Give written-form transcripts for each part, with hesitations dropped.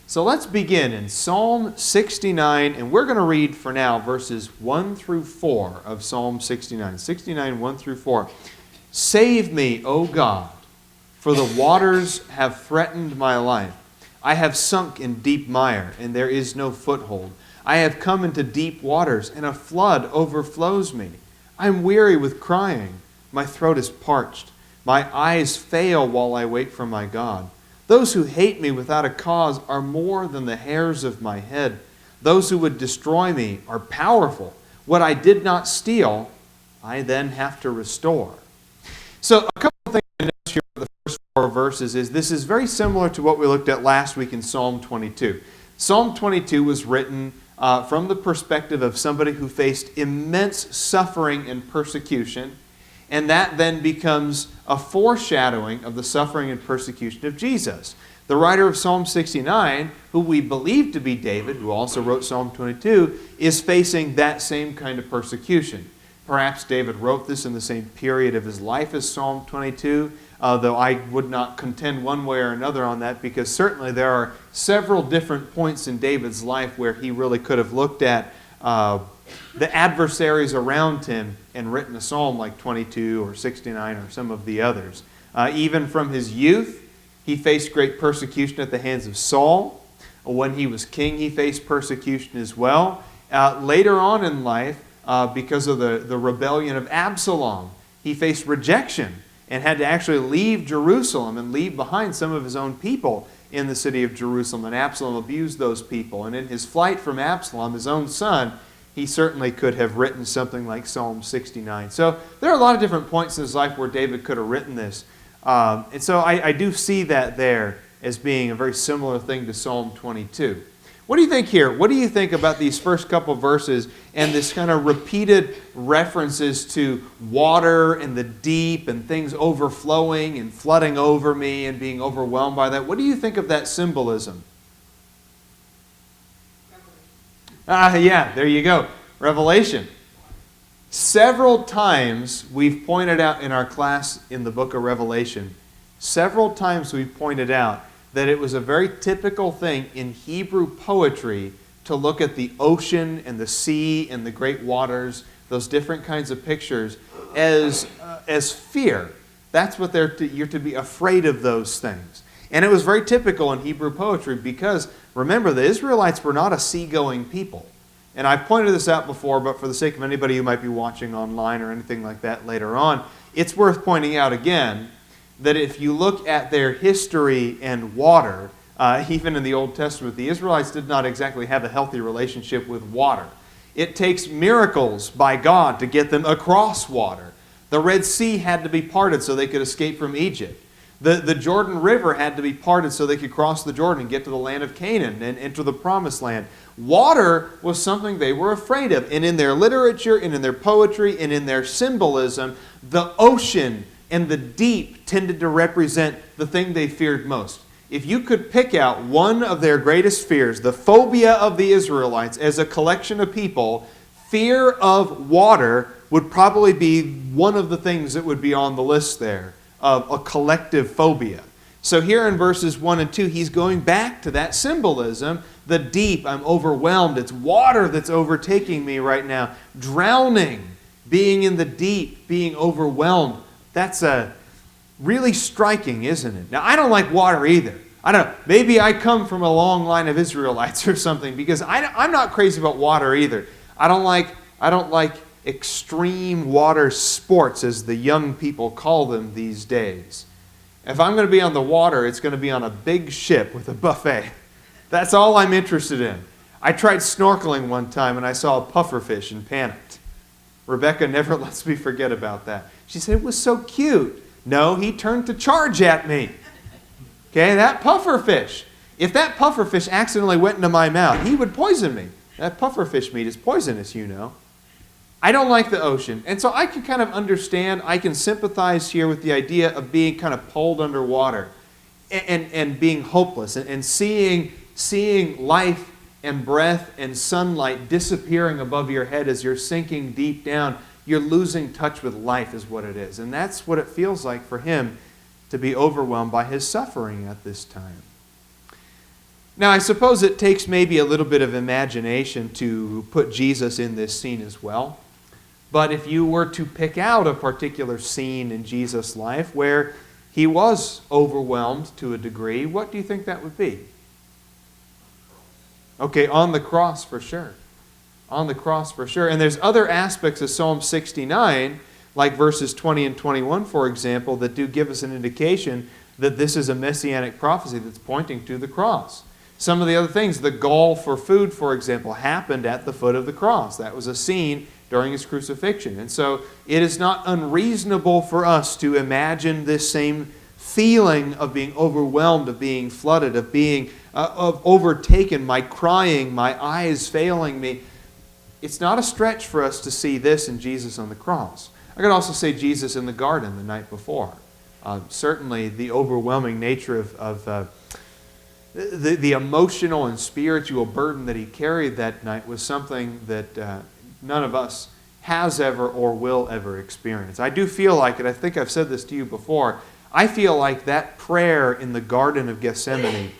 So let's begin in Psalm 69, and we're going to read for now verses 1 through 4 of Psalm 69. 69, 1 through 4. Save me, O God, for the waters have threatened my life. I have sunk in deep mire, and there is no foothold. I have come into deep waters, and a flood overflows me. I am weary with crying. My throat is parched. My eyes fail while I wait for my God. Those who hate me without a cause are more than the hairs of my head. Those who would destroy me are powerful. What I did not steal, I then have to restore. So a couple of things to notice here for the first 4 verses is this is very similar to what we looked at last week in Psalm 22. Psalm 22 was written from the perspective of somebody who faced immense suffering and persecution, and that then becomes a foreshadowing of the suffering and persecution of Jesus. The writer of Psalm 69, who we believe to be David, who also wrote Psalm 22, is facing that same kind of persecution. Perhaps David wrote this in the same period of his life as Psalm 22, though I would not contend one way or another on that, because certainly there are several different points in David's life where he really could have looked at the adversaries around him and written a psalm like 22 or 69 or some of the others. Even from his youth, he faced great persecution at the hands of Saul. When he was king, he faced persecution as well. Later on in life, because of the rebellion of Absalom, he faced rejection and had to actually leave Jerusalem and leave behind some of his own people in the city of Jerusalem. And Absalom abused those people. And in his flight from Absalom, his own son, he certainly could have written something like Psalm 69. So there are a lot of different points in his life where David could have written this. And so I do see that there as being a very similar thing to Psalm 22. What do you think here? What do you think about these first couple verses and this kind of repeated references to water and the deep and things overflowing and flooding over me and being overwhelmed by that? What do you think of that symbolism? Yeah, there you go. Revelation. Several times we've pointed out in our class in the book of Revelation, several times we've pointed out that it was a very typical thing in Hebrew poetry to look at the ocean and the sea and the great waters, those different kinds of pictures, as fear. That's what you're to be afraid of those things. And it was very typical in Hebrew poetry because, remember, the Israelites were not a seagoing people. And I've pointed this out before, but for the sake of anybody who might be watching online or anything like that later on, it's worth pointing out again that if you look at their history and water, even in the Old Testament, the Israelites did not exactly have a healthy relationship with water. It takes miracles by God to get them across water. The Red Sea had to be parted so they could escape from Egypt. The Jordan River had to be parted so they could cross the Jordan and get to the land of Canaan and enter the Promised Land. Water was something they were afraid of. And in their literature and in their poetry and in their symbolism, the ocean and the deep tended to represent the thing they feared most. If you could pick out one of their greatest fears, the phobia of the Israelites as a collection of people, fear of water would probably be one of the things that would be on the list there of a collective phobia. So here in verses 1 and 2, he's going back to that symbolism. The deep, I'm overwhelmed. It's water that's overtaking me right now. Drowning, being in the deep, being overwhelmed. That's really striking, isn't it? Now, I don't like water either. I don't know. Maybe I come from a long line of Israelites or something because I'm not crazy about water either. I don't like extreme water sports, as the young people call them these days. If I'm going to be on the water, it's going to be on a big ship with a buffet. That's all I'm interested in. I tried snorkeling one time and I saw a pufferfish and panicked. Rebecca never lets me forget about that. She said, it was so cute. No, he turned to charge at me. Okay, that pufferfish. If that pufferfish accidentally went into my mouth, he would poison me. That pufferfish meat is poisonous, you know. I don't like the ocean. And so I can kind of understand, I can sympathize here with the idea of being kind of pulled underwater and being hopeless and seeing life and breath and sunlight disappearing above your head as you're sinking deep down. You're losing touch with life is what it is. And that's what it feels like for him to be overwhelmed by his suffering at this time. Now, I suppose it takes maybe a little bit of imagination to put Jesus in this scene as well. But if you were to pick out a particular scene in Jesus' life where he was overwhelmed to a degree, what do you think that would be? Okay, on the cross for sure. On the cross for sure. And there's other aspects of Psalm 69, like verses 20 and 21, for example, that do give us an indication that this is a messianic prophecy that's pointing to the cross. Some of the other things, the gall for food, for example, happened at the foot of the cross. That was a scene during his crucifixion. And so it is not unreasonable for us to imagine this same feeling of being overwhelmed, of being flooded, of being of overtaken, my crying, my eyes failing me. It's not a stretch for us to see this in Jesus on the cross. I could also say Jesus in the garden the night before. Certainly the overwhelming nature of the emotional and spiritual burden that he carried that night was something that none of us has ever or will ever experience. I do feel like it. I think I've said this to you before. I feel like that prayer in the Garden of Gethsemane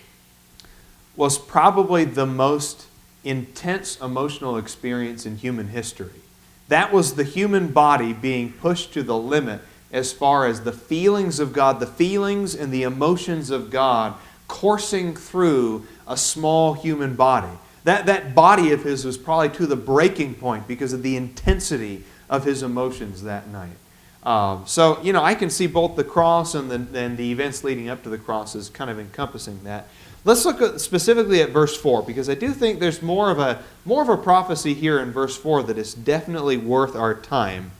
was probably the most intense emotional experience in human history. That was the human body being pushed to the limit as far as the feelings of God, the feelings and the emotions of God coursing through a small human body. That body of his was probably to the breaking point because of the intensity of his emotions that night. So, I can see both the cross and the events leading up to the cross as kind of encompassing that. Let's look specifically at verse 4, because I do think there's more of a prophecy here in verse 4 that is definitely worth our time.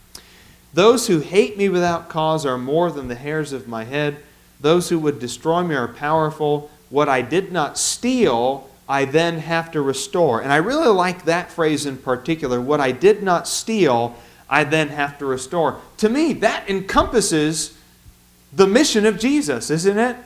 Those who hate me without cause are more than the hairs of my head. Those who would destroy me are powerful. What I did not steal, I then have to restore. And I really like that phrase in particular. What I did not steal, I then have to restore. To me, that encompasses the mission of Jesus, isn't it?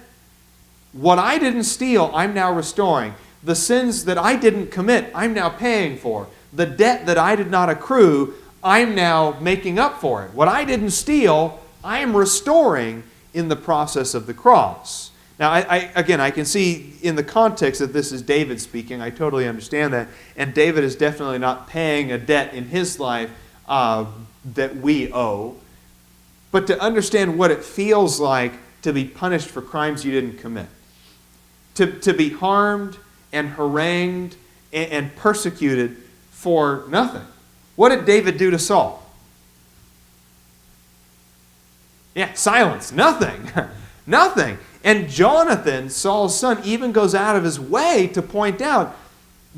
What I didn't steal, I'm now restoring. The sins that I didn't commit, I'm now paying for. The debt that I did not accrue, I'm now making up for it. What I didn't steal, I am restoring in the process of the cross. Now, I can see in the context that this is David speaking. I totally understand that. And David is definitely not paying a debt in his life that we owe. But to understand what it feels like to be punished for crimes you didn't commit. To be harmed and harangued and persecuted for nothing. What did David do to Saul? Yeah, silence. Nothing. Nothing. And Jonathan, Saul's son, even goes out of his way to point out,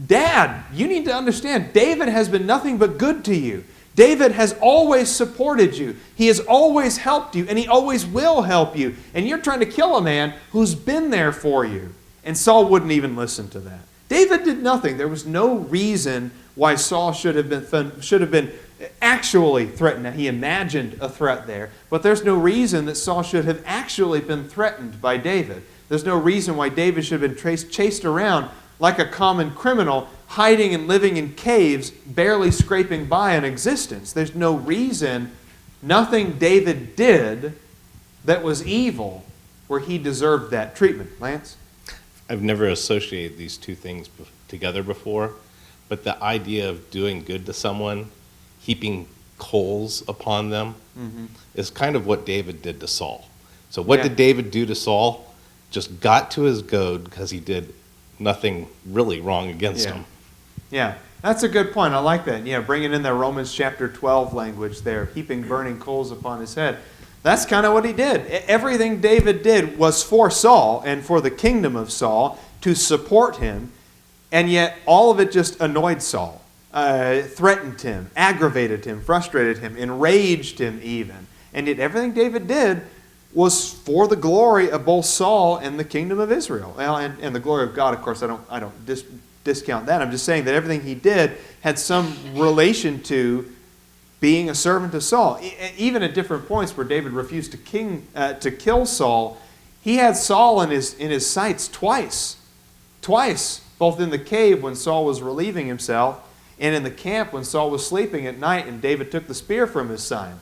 Dad, you need to understand, David has been nothing but good to you. David has always supported you. He has always helped you, and he always will help you. And you're trying to kill a man who's been there for you. And Saul wouldn't even listen to that. David did nothing. There was no reason why Saul should have been actually threatened. Now, he imagined a threat there, but there's no reason that Saul should have actually been threatened by David. There's no reason why David should have been chased around like a common criminal, hiding and living in caves, barely scraping by an existence. There's no reason, nothing David did that was evil where he deserved that treatment. Lance? I've never associated these two things together before, but the idea of doing good to someone, heaping coals upon them, is kind of what David did to Saul. So what did David do to Saul? Just got to his goad because he did nothing really wrong against him. Yeah, that's a good point. I like that. Yeah, bringing in the Romans chapter 12 language there, heaping burning coals upon his head. That's kind of what he did. Everything David did was for Saul and for the kingdom of Saul to support him, and yet all of it just annoyed Saul, threatened him, aggravated him, frustrated him, enraged him even. And yet everything David did was for the glory of both Saul and the kingdom of Israel. Well, and the glory of God, of course, I don't discount that. I'm just saying that everything he did had some relation to being a servant of Saul. Even at different points where David refused to kill Saul, he had Saul in his sights twice, both in the cave when Saul was relieving himself and in the camp when Saul was sleeping at night and David took the spear from his side.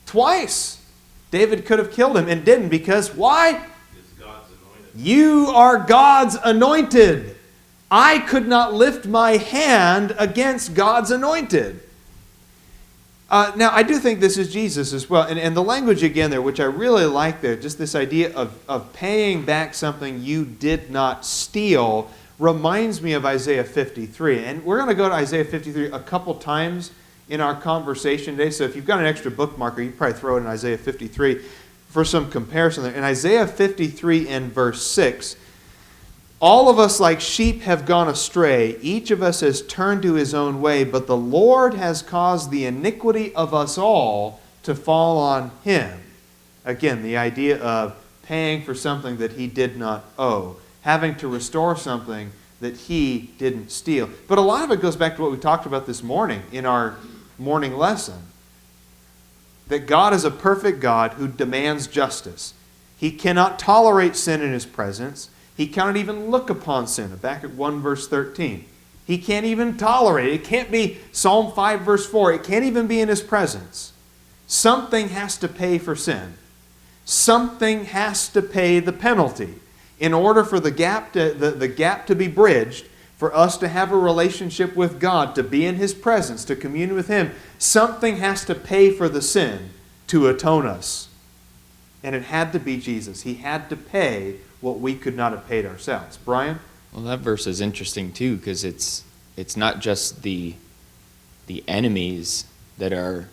Twice David could have killed him and didn't, because why? It's God's anointed. You are God's anointed. I could not lift my hand against God's anointed. Now, I do think this is Jesus as well. And the language again there, which I really like there, just this idea of paying back something you did not steal, reminds me of Isaiah 53. And we're going to go to Isaiah 53 a couple times in our conversation today. So if you've got an extra bookmarker, you can probably throw it in Isaiah 53 for some comparison there. In Isaiah 53 and verse 6, all of us like sheep have gone astray. Each of us has turned to his own way, but the Lord has caused the iniquity of us all to fall on him. Again, the idea of paying for something that he did not owe, having to restore something that he didn't steal. But a lot of it goes back to what we talked about this morning in our morning lesson, that God is a perfect God who demands justice. He cannot tolerate sin in his presence. He cannot even look upon sin. Back at 1 verse 13. He can't even tolerate it. It can't be Psalm 5 verse 4. It can't even be in his presence. Something has to pay for sin. Something has to pay the penalty. In order for the gap to be bridged, for us to have a relationship with God, to be in his presence, to commune with him, something has to pay for the sin to atone us. And it had to be Jesus. He had to pay what we could not have paid ourselves. Brian? Well, that verse is interesting too, because it's not just the enemies that are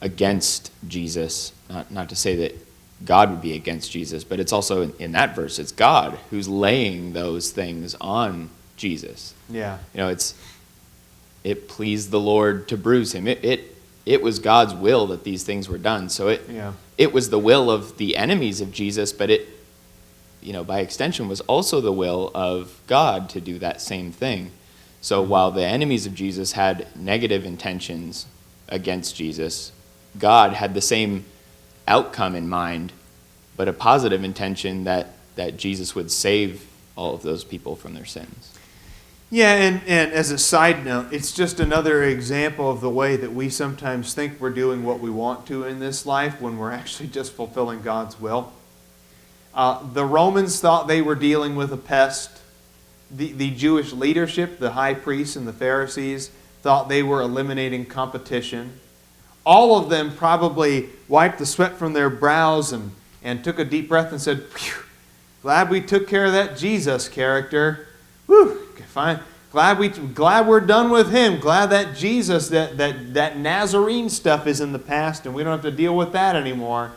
against Jesus, not to say that God would be against Jesus, but it's also in that verse, it's God who's laying those things on Jesus. Yeah. You know, it pleased the Lord to bruise him. It was God's will that these things were done. So it was the will of the enemies of Jesus, but it, by extension, was also the will of God to do that same thing. So while the enemies of Jesus had negative intentions against Jesus, God had the same outcome in mind, but a positive intention that Jesus would save all of those people from their sins. Yeah, and as a side note, it's just another example of the way that we sometimes think we're doing what we want to in this life when we're actually just fulfilling God's will. The Romans thought they were dealing with a pest. The Jewish leadership, the high priests and the Pharisees, thought they were eliminating competition. All of them probably wiped the sweat from their brows and took a deep breath and said, "Phew, glad we took care of that Jesus character. Whew, fine. Glad we're done with him. Glad that Jesus, that Nazarene stuff is in the past and we don't have to deal with that anymore."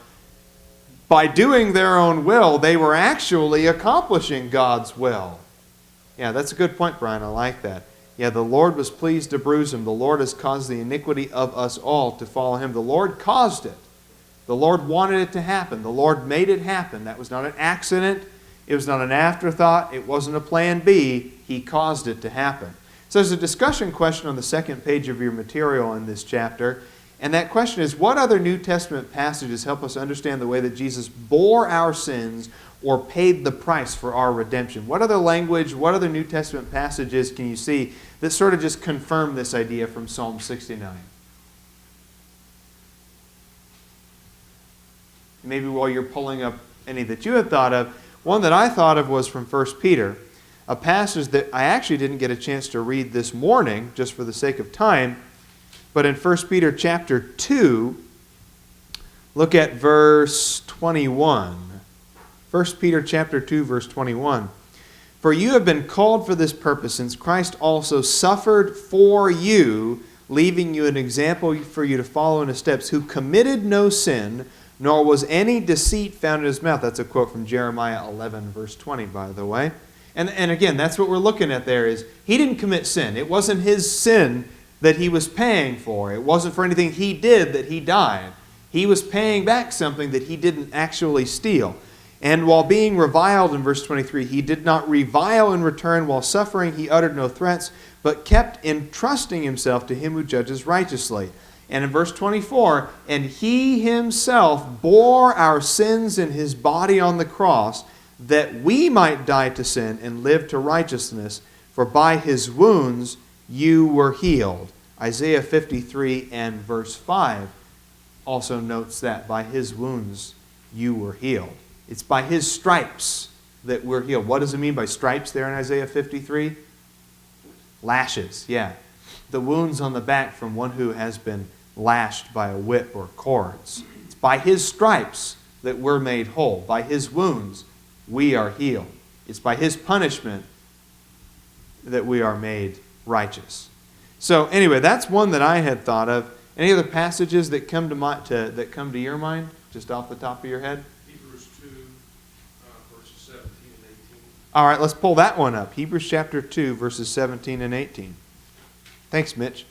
By doing their own will, they were actually accomplishing God's will. Yeah, that's a good point, Brian. I like that. Yeah, the Lord was pleased to bruise him. The Lord has caused the iniquity of us all to follow him. The Lord caused it. The Lord wanted it to happen. The Lord made it happen. That was not an accident. It was not an afterthought. It wasn't a plan B. He caused it to happen. So there's a discussion question on the second page of your material in this chapter. And that question is, what other New Testament passages help us understand the way that Jesus bore our sins or paid the price for our redemption? What other language, what other New Testament passages can you see that sort of just confirm this idea from Psalm 69? Maybe while you're pulling up any that you had thought of, one that I thought of was from 1 Peter, a passage that I actually didn't get a chance to read this morning, just for the sake of time. But in 1 Peter chapter 2, look at verse 21. 1 Peter chapter 2, verse 21. "For you have been called for this purpose, since Christ also suffered for you, leaving you an example for you to follow in his steps, who committed no sin, nor was any deceit found in his mouth." That's a quote from Jeremiah 11, verse 20, by the way. And again, that's what we're looking at there is, he didn't commit sin. It wasn't his sin that he was paying for. It wasn't for anything he did that he died. He was paying back something that he didn't actually steal. "And while being reviled," in verse 23, "he did not revile in return. While suffering, he uttered no threats, but kept entrusting himself to him who judges righteously." And in verse 24, "And he himself bore our sins in his body on the cross, that we might die to sin and live to righteousness. For by his wounds you were healed." Isaiah 53 and verse 5 also notes that by his wounds you were healed. It's by his stripes that we're healed. What does it mean by stripes there in Isaiah 53? Lashes, yeah. The wounds on the back from one who has been lashed by a whip or cords. It's by his stripes that we're made whole. By his wounds, we are healed. It's by his punishment that we are made righteous. So anyway, that's one that I had thought of. Any other passages that come to your mind, just off the top of your head? Hebrews 2, verses 17 and 18. All right, let's pull that one up. Hebrews chapter 2, verses 17 and 18. Thanks, Mitch.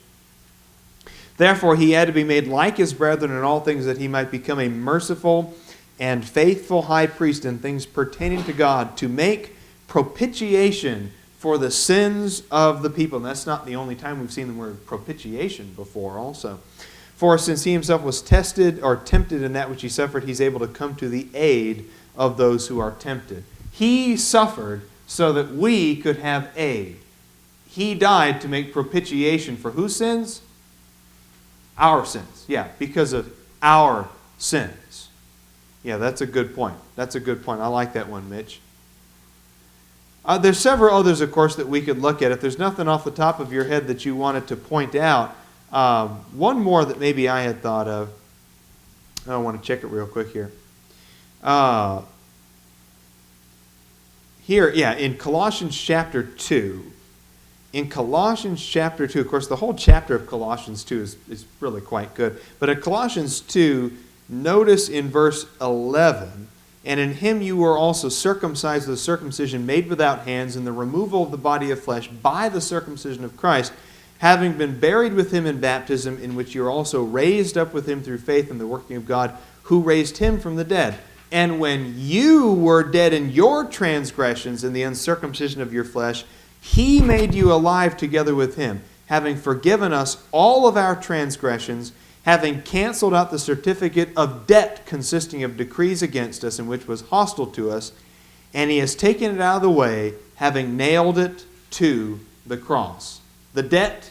Therefore, he had to be made like his brethren in all things, that he might become a merciful and faithful high priest in things pertaining to God, to make propitiation for the sins of the people. And that's not the only time we've seen the word propitiation before also. For since he himself was tested or tempted in that which he suffered, he's able to come to the aid of those who are tempted. He suffered so that we could have aid. He died to make propitiation for whose sins? Our sins. Yeah, because of our sins. Yeah, that's a good point. That's a good point. I like that one, Mitch. There's several others, of course, that we could look at. If there's nothing off the top of your head that you wanted to point out, one more that maybe I had thought of. I want to check it real quick here. In Colossians chapter 2. In Colossians chapter 2, of course, the whole chapter of Colossians 2 is really quite good. But in Colossians 2, notice in verse 11, and in him you were also circumcised with a circumcision made without hands, in the removal of the body of flesh by the circumcision of Christ, having been buried with him in baptism, in which you are also raised up with him through faith in the working of God, who raised him from the dead. And when you were dead in your transgressions and the uncircumcision of your flesh, he made you alive together with him, having forgiven us all of our transgressions, having canceled out the certificate of debt consisting of decrees against us, and which was hostile to us, and he has taken it out of the way, having nailed it to the cross. The debt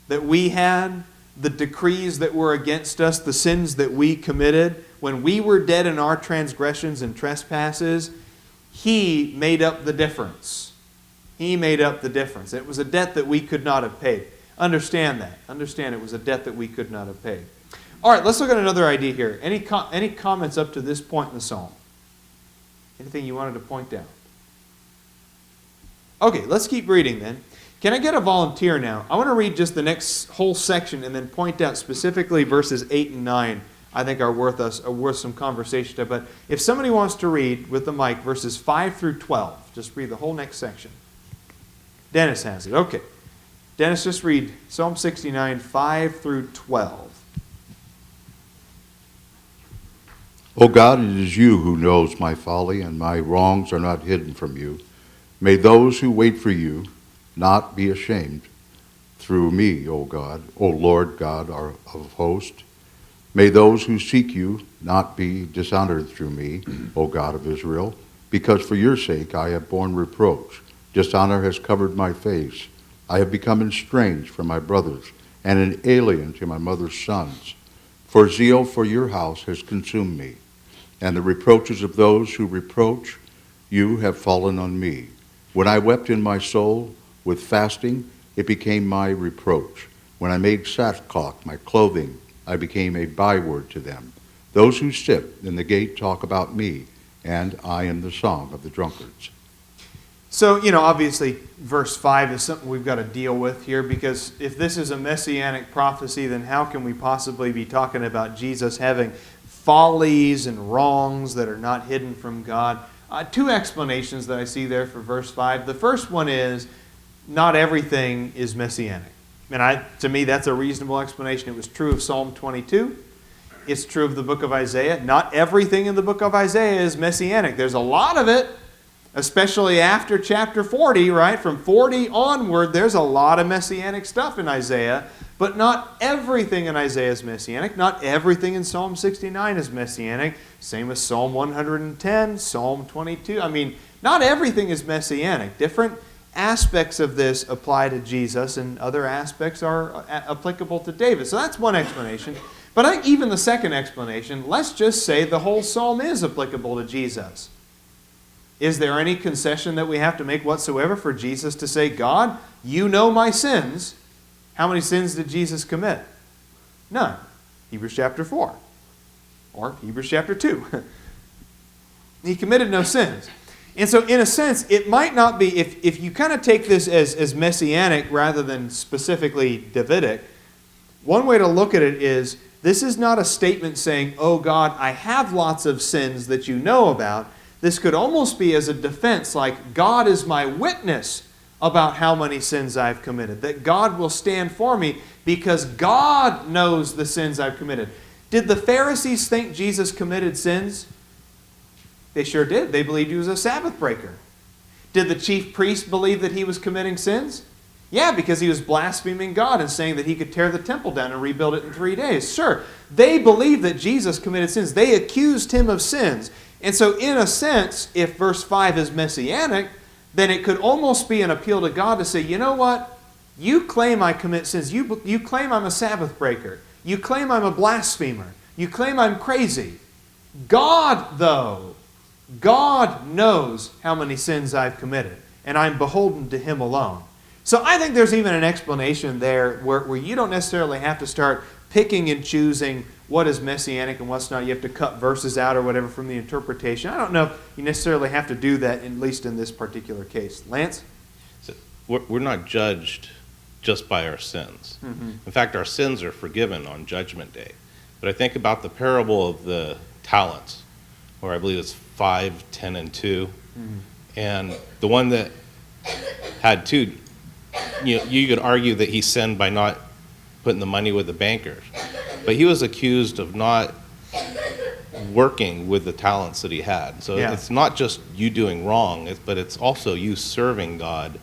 that we had, the decrees that were against us, the sins that we committed, when we were dead in our transgressions and trespasses, he made up the difference. He made up the difference. It was a debt that we could not have paid. Understand that. Understand it was a debt that we could not have paid. All right, let's look at another idea here. Any comments up to this point in the psalm? Anything you wanted to point out? Okay, let's keep reading then. Can I get a volunteer now? I want to read just the next whole section and then point out specifically verses 8 and 9 I think are worth some conversation. But if somebody wants to read with the mic verses 5 through 12, just read the whole next section. Dennis has it. Okay. Dennis, just read Psalm 69, 5 through 12. O God, it is you who knows my folly, and my wrongs are not hidden from you. May those who wait for you not be ashamed through me, O God, O Lord God of hosts. May those who seek you not be dishonored through me, O God of Israel, because for your sake I have borne reproach. Dishonor has covered my face. I have become estranged from my brothers, and an alien to my mother's sons. For zeal for your house has consumed me, and the reproaches of those who reproach you have fallen on me. When I wept in my soul with fasting, it became my reproach. When I made sackcloth my clothing, I became a byword to them. Those who sit in the gate talk about me, and I am the song of the drunkards. So, obviously, verse 5 is something we've got to deal with here, because if this is a messianic prophecy, then how can we possibly be talking about Jesus having follies and wrongs that are not hidden from God? Two explanations that I see there for verse 5. The first one is, not everything is messianic. And to me, that's a reasonable explanation. It was true of Psalm 22. It's true of the book of Isaiah. Not everything in the book of Isaiah is messianic. There's a lot of it, especially after chapter 40, right? From 40 onward, there's a lot of messianic stuff in Isaiah, but not everything in Isaiah is messianic. Not everything in Psalm 69 is messianic. Same with Psalm 110, Psalm 22. Not everything is messianic. Different aspects of this apply to Jesus, and other aspects are applicable to David. So that's one explanation. But I think even the second explanation, let's just say the whole psalm is applicable to Jesus. Is there any concession that we have to make whatsoever for Jesus to say, God, you know my sins? How many sins did Jesus commit? None. Hebrews chapter 4. Or Hebrews chapter 2. He committed no sins. And so in a sense, it might not be, if you kind of take this as messianic rather than specifically Davidic, one way to look at it is, this is not a statement saying, oh God, I have lots of sins that you know about. This could almost be as a defense, like God is my witness about how many sins I've committed. That God will stand for me because God knows the sins I've committed. Did the Pharisees think Jesus committed sins? They sure did. They believed he was a Sabbath breaker. Did the chief priest believe that he was committing sins? Yeah, because he was blaspheming God and saying that he could tear the temple down and rebuild it in 3 days. Sure, they believed that Jesus committed sins. They accused him of sins. And so in a sense, if verse 5 is messianic, then it could almost be an appeal to God to say, you know what? You claim I commit sins. You claim I'm a Sabbath breaker. You claim I'm a blasphemer. You claim I'm crazy. God, though, God knows how many sins I've committed, and I'm beholden to him alone. So I think there's even an explanation there where you don't necessarily have to start picking and choosing what is messianic and what's not. You have to cut verses out or whatever from the interpretation. I don't know if you necessarily have to do that, at least in this particular case. Lance? So we're not judged just by our sins. Mm-hmm. In fact, our sins are forgiven on Judgment Day. But I think about the parable of the talents, where I believe it's 5, 10, and 2. Mm-hmm. And the one that had 2, you could argue that he sinned by not putting the money with the bankers. But he was accused of not working with the talents that he had. So Yeah. it's not just you doing wrong, but it's also you serving God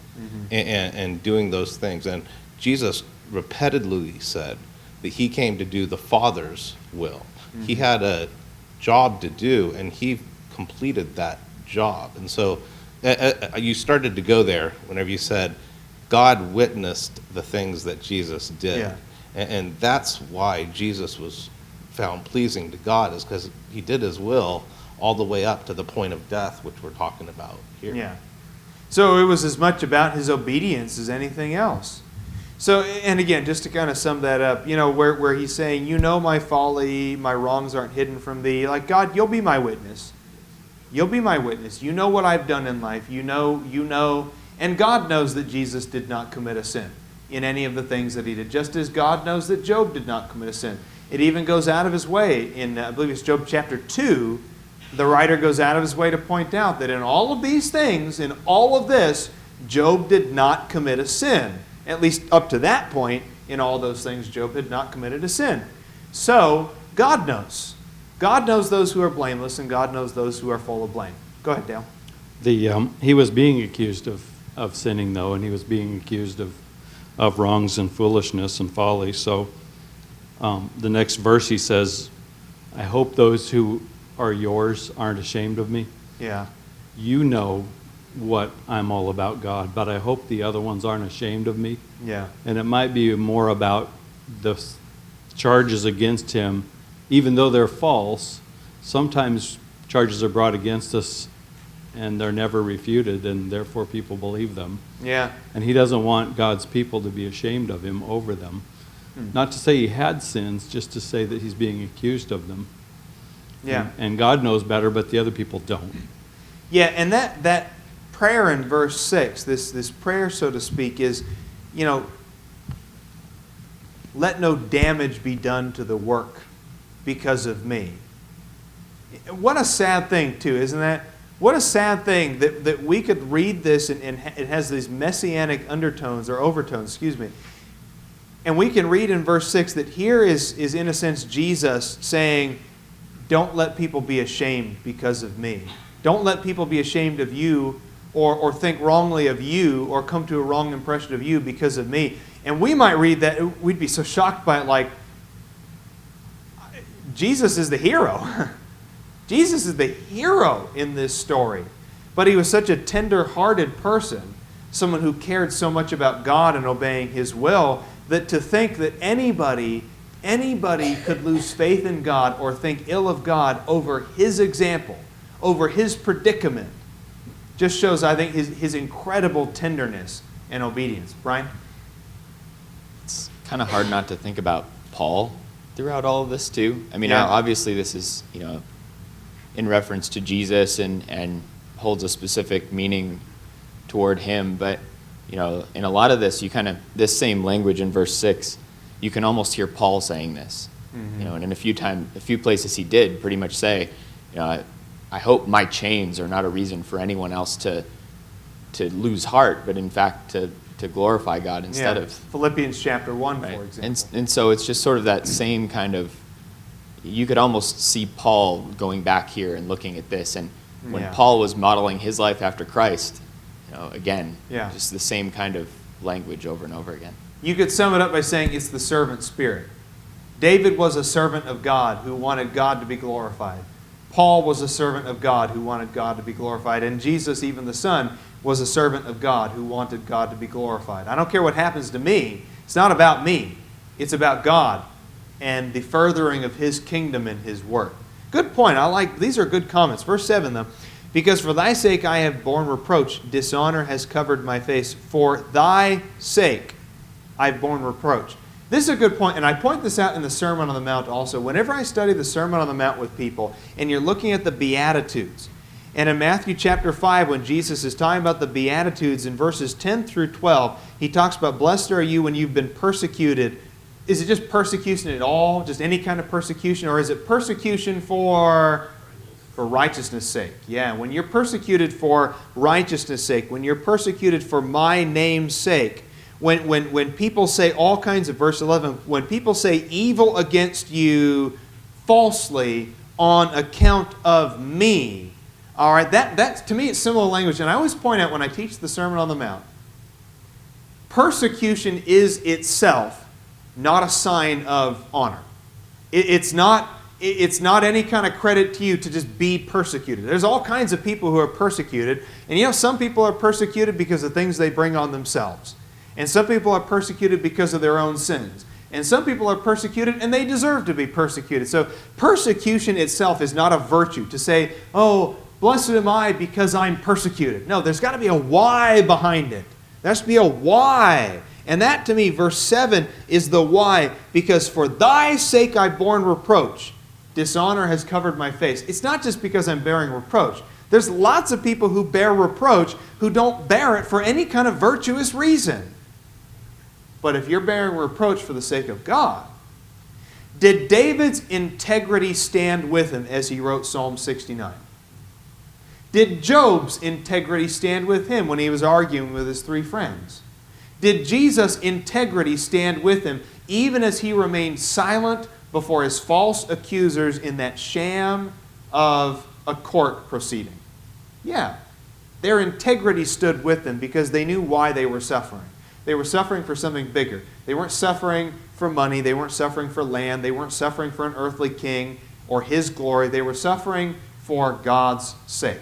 and doing those things. And Jesus repeatedly said that he came to do the Father's will. He had a job to do, and he completed that job. And so you started to go there whenever you said God witnessed the things that Jesus did. Yeah. And that's why Jesus was found pleasing to God, is because he did his will all the way up to the point of death, which we're talking about here. Yeah. So it was as much about his obedience as anything else. So, and again, just to kind of sum that up, where he's saying, you know my folly, my wrongs aren't hidden from thee. Like, God, you'll be my witness. You'll be my witness. You know what I've done in life. You know. And God knows that Jesus did not commit a sin in any of the things that he did, just as God knows that Job did not commit a sin. It even goes out of his way in, I believe it's Job chapter 2, the writer goes out of his way to point out that in all of these things, in all of this, Job did not commit a sin. At least up to that point, in all those things, Job had not committed a sin. So, God knows. God knows those who are blameless, and God knows those who are full of blame. Go ahead, Dale. He was being accused of sinning, though, and he was being accused of wrongs and foolishness and folly. So the next verse he says, I hope those who are yours aren't ashamed of me. Yeah. You know what I'm all about, God, but I hope the other ones aren't ashamed of me. Yeah. And it might be more about the charges against him, even though they're false. Sometimes charges are brought against us and they're never refuted, and therefore people believe them. Yeah. And he doesn't want God's people to be ashamed of him over them. Not to say he had sins, just to say that he's being accused of them. Yeah. And God knows better, but the other people don't. Yeah, and that prayer in verse 6, this prayer, so to speak, is, let no damage be done to the work because of me. What a sad thing, too, isn't that? What a sad thing that we could read this and it has these messianic undertones or overtones, and we can read in verse 6 that here is in a sense Jesus saying, don't let people be ashamed because of me. Don't let people be ashamed of you or think wrongly of you or come to a wrong impression of you because of me. And we might read that, we'd be so shocked by it, like, Jesus is the hero. Jesus is the hero in this story. But he was such a tender-hearted person, someone who cared so much about God and obeying his will, that to think that anybody could lose faith in God or think ill of God over his example, over his predicament, just shows, I think, his incredible tenderness and obedience. Brian? It's kind of hard not to think about Paul throughout all of this too. I mean, Yeah. obviously this is, in reference to Jesus and holds a specific meaning toward him, but in a lot of this, this same language in verse 6, you can almost hear Paul saying this. And in a few places he did pretty much say, I hope my chains are not a reason for anyone else to lose heart, but in fact to glorify God instead of. Philippians chapter 1, Right. for example. And so it's just sort of that same kind of, you could almost see Paul going back here and looking at this, and when Yeah. Paul was modeling his life after Christ, again, Yeah. just the same kind of language over and over again. You could sum it up by saying it's the servant spirit. David was a servant of God who wanted God to be glorified. Paul was a servant of God who wanted God to be glorified. And Jesus, even the Son, was a servant of God who wanted God to be glorified. I don't care what happens to me. It's not about me. It's about God and the furthering of His kingdom and His work. Good point. These are good comments. Verse 7, though. Because for thy sake I have borne reproach. Dishonor has covered my face. For thy sake I have borne reproach. This is a good point, and I point this out in the Sermon on the Mount also. Whenever I study the Sermon on the Mount with people, and you're looking at the Beatitudes, and in Matthew chapter 5, when Jesus is talking about the Beatitudes in verses 10 through 12, he talks about, blessed are you when you've been persecuted. Is it just persecution at all? Just any kind of persecution? Or is it persecution for righteousness' sake? Yeah, when you're persecuted for righteousness' sake, when you're persecuted for my name's sake, when people say all kinds of, verse 11, when people say evil against you falsely on account of me, all right, that to me it's similar language. And I always point out when I teach the Sermon on the Mount, persecution is itself not a sign of honor. It's not any kind of credit to you to just be persecuted. There's all kinds of people who are persecuted. And some people are persecuted because of things they bring on themselves. And some people are persecuted because of their own sins. And some people are persecuted and they deserve to be persecuted. So persecution itself is not a virtue to say, oh, blessed am I because I'm persecuted. No, there's got to be a why behind it. There has to be a why. And that to me, verse 7 is the why. Because for thy sake I've borne reproach. Dishonor has covered my face. It's not just because I'm bearing reproach. There's lots of people who bear reproach who don't bear it for any kind of virtuous reason. But if you're bearing reproach for the sake of God, did David's integrity stand with him as he wrote Psalm 69? Did Job's integrity stand with him when he was arguing with his three friends? Did Jesus' integrity stand with him even as he remained silent before his false accusers in that sham of a court proceeding? Yeah, their integrity stood with them because they knew why they were suffering. They were suffering for something bigger. They weren't suffering for money. They weren't suffering for land. They weren't suffering for an earthly king or his glory. They were suffering for God's sake.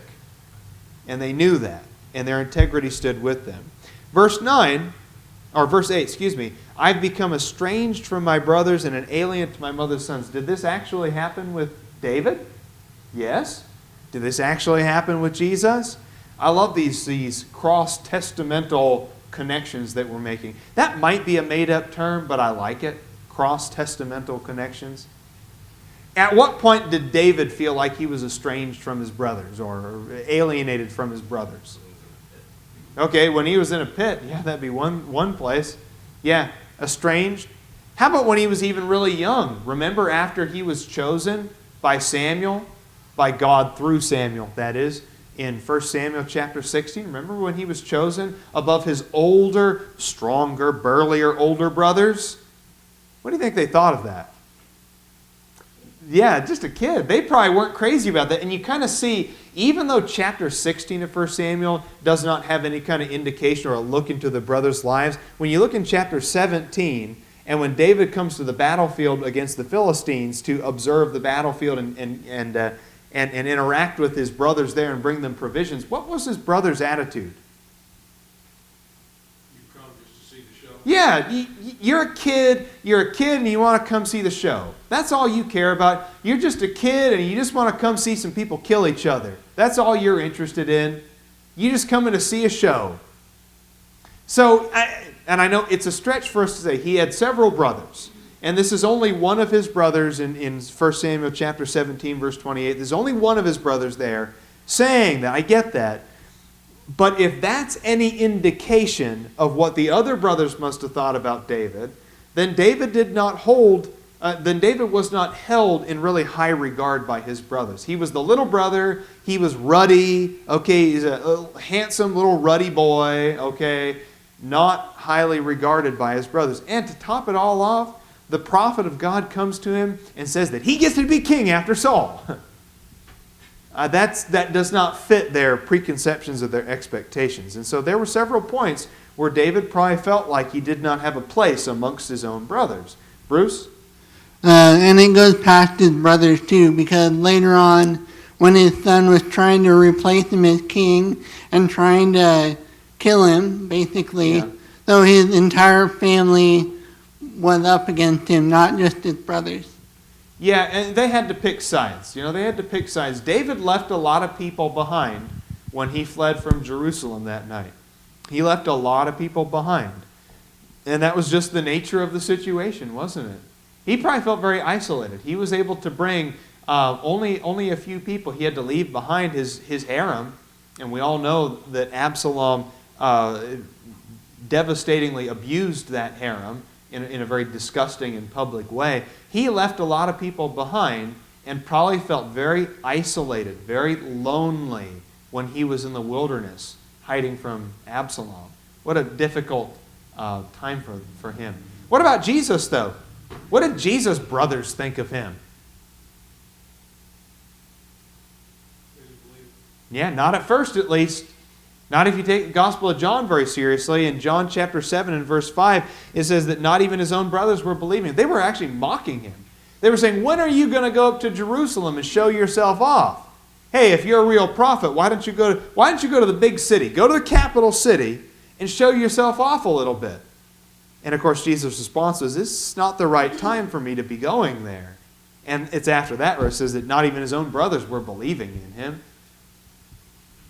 And they knew that. And their integrity stood with them. Verse 8, I've become estranged from my brothers and an alien to my mother's sons. Did this actually happen with David? Yes. Did this actually happen with Jesus? I love these cross-testamental connections that we're making. That might be a made-up term, but I like it. Cross-testamental connections. At what point did David feel like he was estranged from his brothers or alienated from his brothers? Okay, when he was in a pit. Yeah, that'd be one place. Yeah, estranged. How about when he was even really young? Remember after he was chosen by Samuel, by God through Samuel, that is, in 1 Samuel chapter 16. Remember when he was chosen above his older, stronger, burlier, older brothers? What do you think they thought of that? Yeah, just a kid. They probably weren't crazy about that. And you kind of see, even though chapter 16 of 1 Samuel does not have any kind of indication or a look into the brothers' lives, when you look in chapter 17, and when David comes to the battlefield against the Philistines to observe the battlefield and interact with his brothers there and bring them provisions, what was his brother's attitude? You come just to see the show? Yeah, you're a kid and you want to come see the show. That's all you care about. You're just a kid and you just want to come see some people kill each other. That's all you're interested in. You just coming to see a show. So, and I know it's a stretch for us to say he had several brothers. And this is only one of his brothers in 1 Samuel chapter 17, verse 28. There's only one of his brothers there saying that. I get that. But if that's any indication of what the other brothers must have thought about David, then David was not held in really high regard by his brothers. He was the little brother. He was ruddy. Okay, he's a handsome little ruddy boy. Okay, not highly regarded by his brothers. And to top it all off, the prophet of God comes to him and says that he gets to be king after Saul. That does not fit their preconceptions or their expectations. And so there were several points where David probably felt like he did not have a place amongst his own brothers. Bruce? And it goes past his brothers too, because later on, when his son was trying to replace him as king and trying to kill him, basically, so his entire family was up against him, not just his brothers. Yeah, and they had to pick sides. They had to pick sides. David left a lot of people behind when he fled from Jerusalem that night. He left a lot of people behind. And that was just the nature of the situation, wasn't it? He probably felt very isolated. He was able to bring only a few people. He had to leave behind his harem. And we all know that Absalom devastatingly abused that harem in a very disgusting and public way. He left a lot of people behind and probably felt very isolated, very lonely when he was in the wilderness hiding from Absalom. What a difficult time for him. What about Jesus, though? What did Jesus' brothers think of him? Yeah, not at first at least. Not if you take the Gospel of John very seriously. In John chapter 7 and verse 5, it says that not even his own brothers were believing. They were actually mocking him. They were saying, when are you going to go up to Jerusalem and show yourself off? Hey, if you're a real prophet, why don't you go to the big city? Go to the capital city and show yourself off a little bit. And of course, Jesus' response was, this is not the right time for me to be going there. And it's after that where it says that not even his own brothers were believing in him.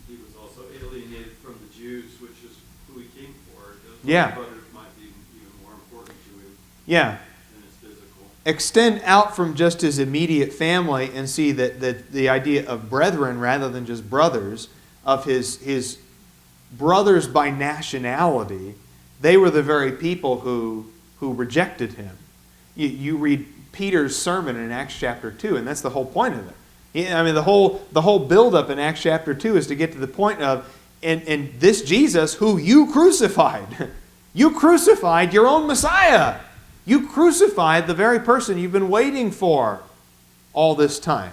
He was also alienated from the Jews, which is who he came for. His brothers might be even more important to him than his physical. Extend out from just his immediate family and see that the idea of brethren rather than just brothers, of his brothers by nationality, they were the very people who rejected him. You read Peter's sermon in Acts chapter 2, and that's the whole point of it. I mean, the whole build-up in Acts chapter 2 is to get to the point of, and this Jesus who you crucified. You crucified your own Messiah. You crucified the very person you've been waiting for all this time.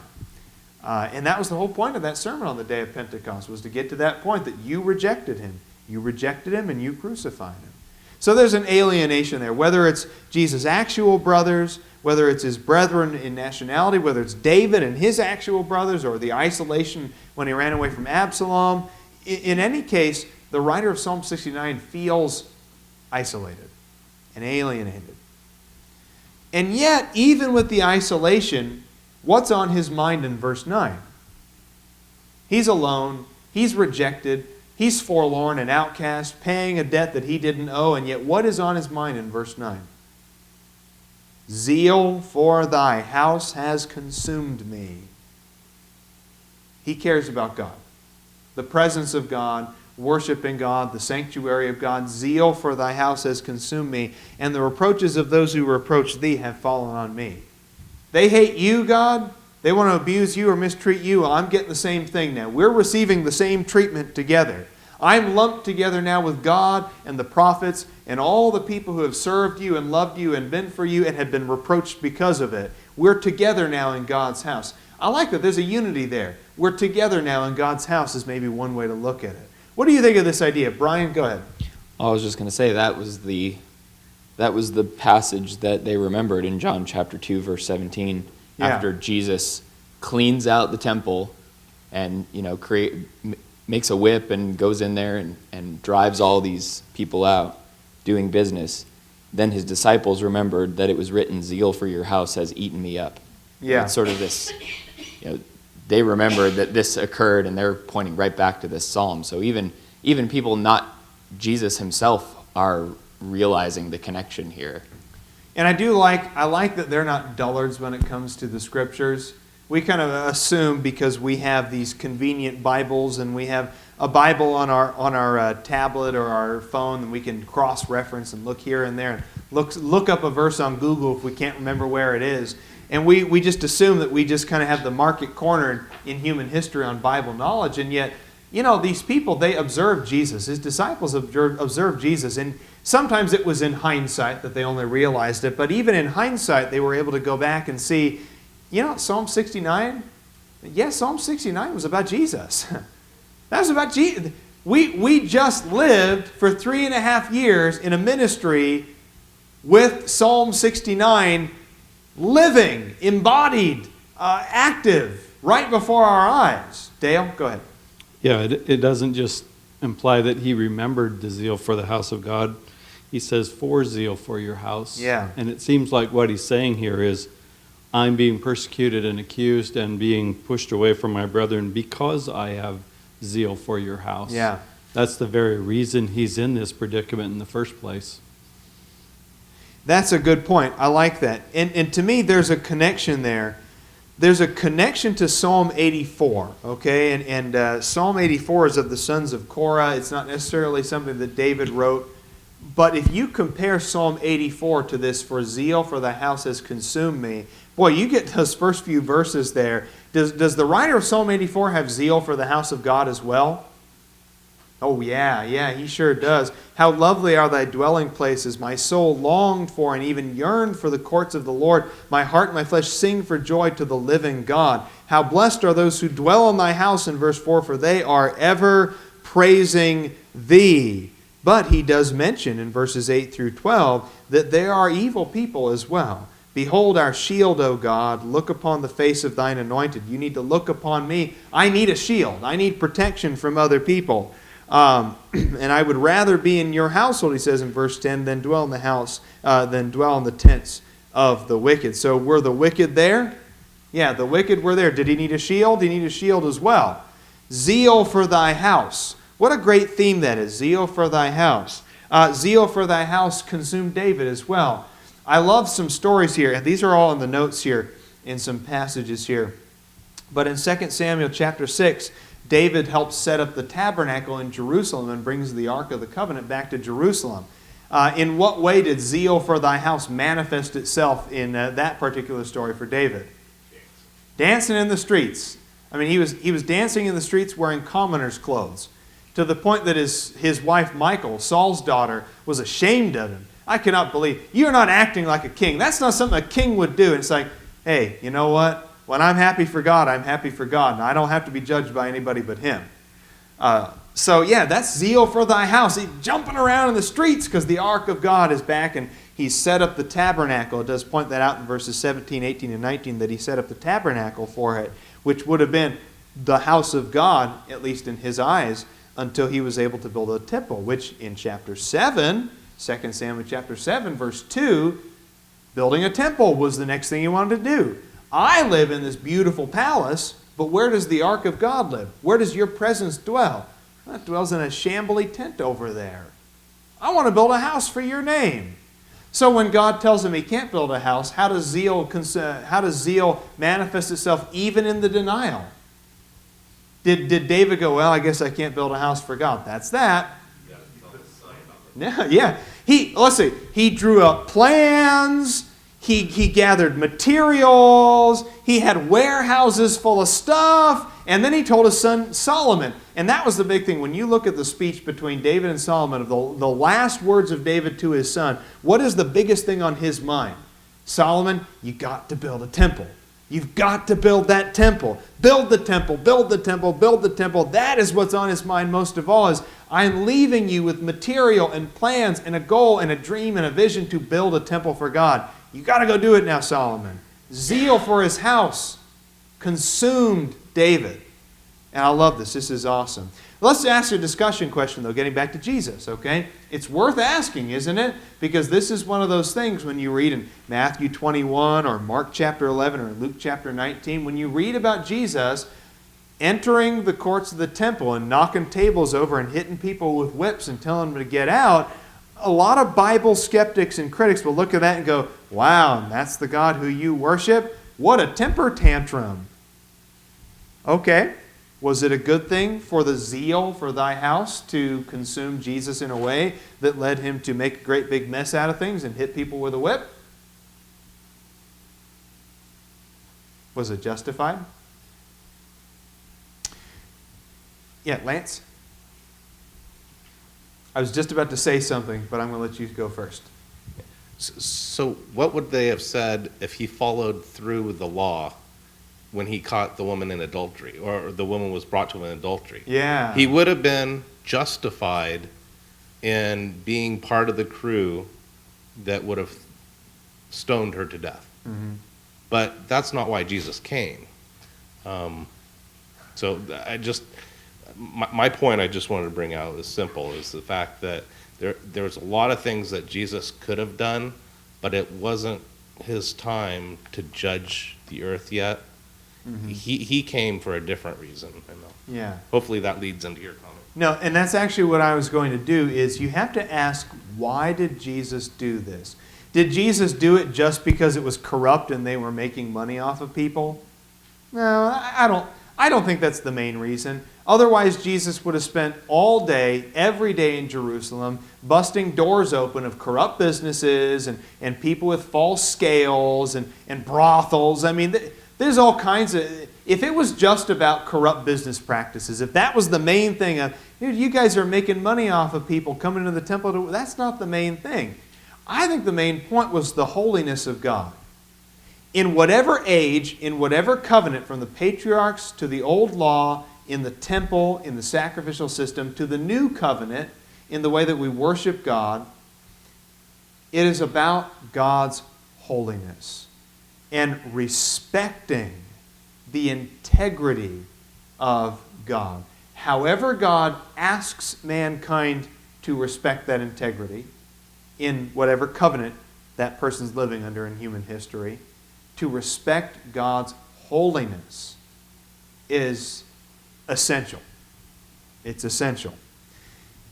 And that was the whole point of that sermon on the day of Pentecost, was to get to that point that you rejected him. You rejected him and you crucified him. So there's an alienation there, whether it's Jesus' actual brothers, whether it's his brethren in nationality, whether it's David and his actual brothers, or the isolation when he ran away from Absalom. In any case, the writer of Psalm 69 feels isolated and alienated. And yet, even with the isolation, what's on his mind in verse 9? He's alone, he's rejected, he's forlorn and outcast, paying a debt that he didn't owe, and yet what is on his mind in verse 9? Zeal for thy house has consumed me. He cares about God, the presence of God, worshiping God, the sanctuary of God. Zeal for thy house has consumed me, and the reproaches of those who reproach thee have fallen on me. They hate you, God. They want to abuse you or mistreat you. I'm getting the same thing now. We're receiving the same treatment together. I'm lumped together now with God and the prophets and all the people who have served you and loved you and been for you and have been reproached because of it. We're together now in God's house. I like that. There's a unity there. We're together now in God's house is maybe one way to look at it. What do you think of this idea? Brian, go ahead. I was just going to say that was the passage that they remembered in John chapter 2, verse 17, after Jesus cleans out the temple and makes a whip and goes in there and drives all these people out doing business. Then his disciples remembered that it was written, zeal for your house has eaten me up. Yeah. It's sort of this, they remember that this occurred, and they're pointing right back to this psalm. So even people not Jesus himself are realizing the connection here. And I like that they're not dullards when it comes to the scriptures. We kind of assume because we have these convenient Bibles and we have a Bible on our tablet or our phone, and we can cross-reference and look here and there and look up a verse on Google if we can't remember where it is. And we just assume that we just kind of have the market cornered in human history on Bible knowledge. And yet, these people, they observed Jesus. His disciples observed Jesus. And sometimes it was in hindsight that they only realized it. But even in hindsight, they were able to go back and see, Psalm 69? Yes, Psalm 69 was about Jesus. That was about Jesus. We just lived for 3.5 years in a ministry with Psalm 69 living, embodied, active, right before our eyes. Dale, go ahead. Yeah, it doesn't just imply that he remembered the zeal for the house of God. He says, for zeal for your house. Yeah. And it seems like what he's saying here is, I'm being persecuted and accused and being pushed away from my brethren because I have zeal for your house. Yeah. That's the very reason he's in this predicament in the first place. That's a good point. I like that. And to me, there's a connection there. There's a connection to Psalm 84, okay? And Psalm 84 is of the sons of Korah. It's not necessarily something that David wrote. But if you compare Psalm 84 to this, for zeal for the house has consumed me, boy, you get those first few verses there. Does the writer of Psalm 84 have zeal for the house of God as well? Oh, yeah, he sure does. How lovely are thy dwelling places. My soul longed for and even yearned for the courts of the Lord. My heart and my flesh sing for joy to the living God. How blessed are those who dwell in thy house, in verse 4, for they are ever praising thee. But he does mention in verses 8 through 12 that there are evil people as well. Behold our shield, O God. Look upon the face of thine anointed. You need to look upon me. I need a shield. I need protection from other people. And I would rather be in your household, he says in verse 10, than dwell in the house, than dwell in the tents of the wicked. So were the wicked there? Yeah, the wicked were there. Did he need a shield? He needed a shield as well. Zeal for thy house. What a great theme that is. Zeal for thy house. Zeal for thy house consumed David as well. I love some stories here, and these are all in the notes here in some passages here. But in 2 Samuel chapter 6, David helps set up the tabernacle in Jerusalem and brings the Ark of the Covenant back to Jerusalem. In what way did zeal for thy house manifest itself in that particular story for David? Dancing in the streets. I mean, he was dancing in the streets wearing commoner's clothes, to the point that his wife Michal, Saul's daughter, was ashamed of him. I cannot believe, you're not acting like a king. That's not something a king would do. And it's like, hey, you know what? When I'm happy for God, I'm happy for God. And I don't have to be judged by anybody but him. So yeah, that's zeal for thy house. He's jumping around in the streets because the ark of God is back, and he's set up the tabernacle. It does point that out in verses 17, 18, and 19 that he set up the tabernacle for it, which would have been the house of God, at least in his eyes, until he was able to build a temple, which in chapter 7, 2 Samuel chapter 7, verse 2, building a temple was the next thing he wanted to do. I live in this beautiful palace, but where does the ark of God live? Where does your presence dwell? Well, it dwells in a shambly tent over there. I want to build a house for your name. So when God tells him he can't build a house, how does zeal manifest itself even in the denial? Did David go, well, I guess I can't build a house for God? That's that. Yeah. He drew up plans. He gathered materials. He had warehouses full of stuff. And then he told his son Solomon. And that was the big thing. When you look at the speech between David and Solomon, of the last words of David to his son, what is the biggest thing on his mind? Solomon, you got to build a temple. You've got to build that temple. Build the temple, build the temple, build the temple. That is what's on his mind most of all, is I'm leaving you with material and plans and a goal and a dream and a vision to build a temple for God. You got to go do it now, Solomon. Zeal for his house consumed David. And I love this. This is awesome. Let's ask a discussion question, though, getting back to Jesus, okay? It's worth asking, isn't it? Because this is one of those things when you read in Matthew 21 or Mark chapter 11 or Luke chapter 19, when you read about Jesus entering the courts of the temple and knocking tables over and hitting people with whips and telling them to get out, a lot of Bible skeptics and critics will look at that and go, wow, that's the God who you worship? What a temper tantrum. Okay. Was it a good thing for the zeal for thy house to consume Jesus in a way that led him to make a great big mess out of things and hit people with a whip? Was it justified? Yeah, Lance? I was just about to say something, but I'm going to let you go first. So what would they have said if he followed through with the law when he caught the woman in adultery, or the woman was brought to him in adultery? Yeah. He would have been justified in being part of the crew that would have stoned her to death. Mm-hmm. But that's not why Jesus came. So my point I just wanted to bring out is simple, is the fact that there's a lot of things that Jesus could have done, but it wasn't his time to judge the earth yet. Mm-hmm. He came for a different reason. Yeah. Hopefully that leads into your comment. No, and that's actually what I was going to do, is you have to ask, why did Jesus do this? Did Jesus do it just because it was corrupt and they were making money off of people? No, I don't think that's the main reason. Otherwise, Jesus would have spent all day, every day in Jerusalem, busting doors open of corrupt businesses and people with false scales and brothels. I mean, there's all kinds of... If it was just about corrupt business practices, if that was the main thing of, you guys are making money off of people coming to the temple, that's not the main thing. I think the main point was the holiness of God. In whatever age, in whatever covenant, from the patriarchs to the old law, in the temple, in the sacrificial system, to the new covenant, in the way that we worship God, it is about God's holiness and respecting the integrity of God. However God asks mankind to respect that integrity, in whatever covenant that person's living under in human history, to respect God's holiness is essential. It's essential.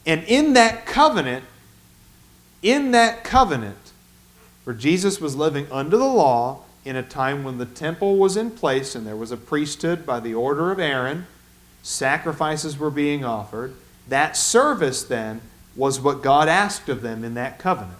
And in that covenant, where Jesus was living under the law in a time when the temple was in place and there was a priesthood by the order of Aaron, sacrifices were being offered, that service then was what God asked of them in that covenant.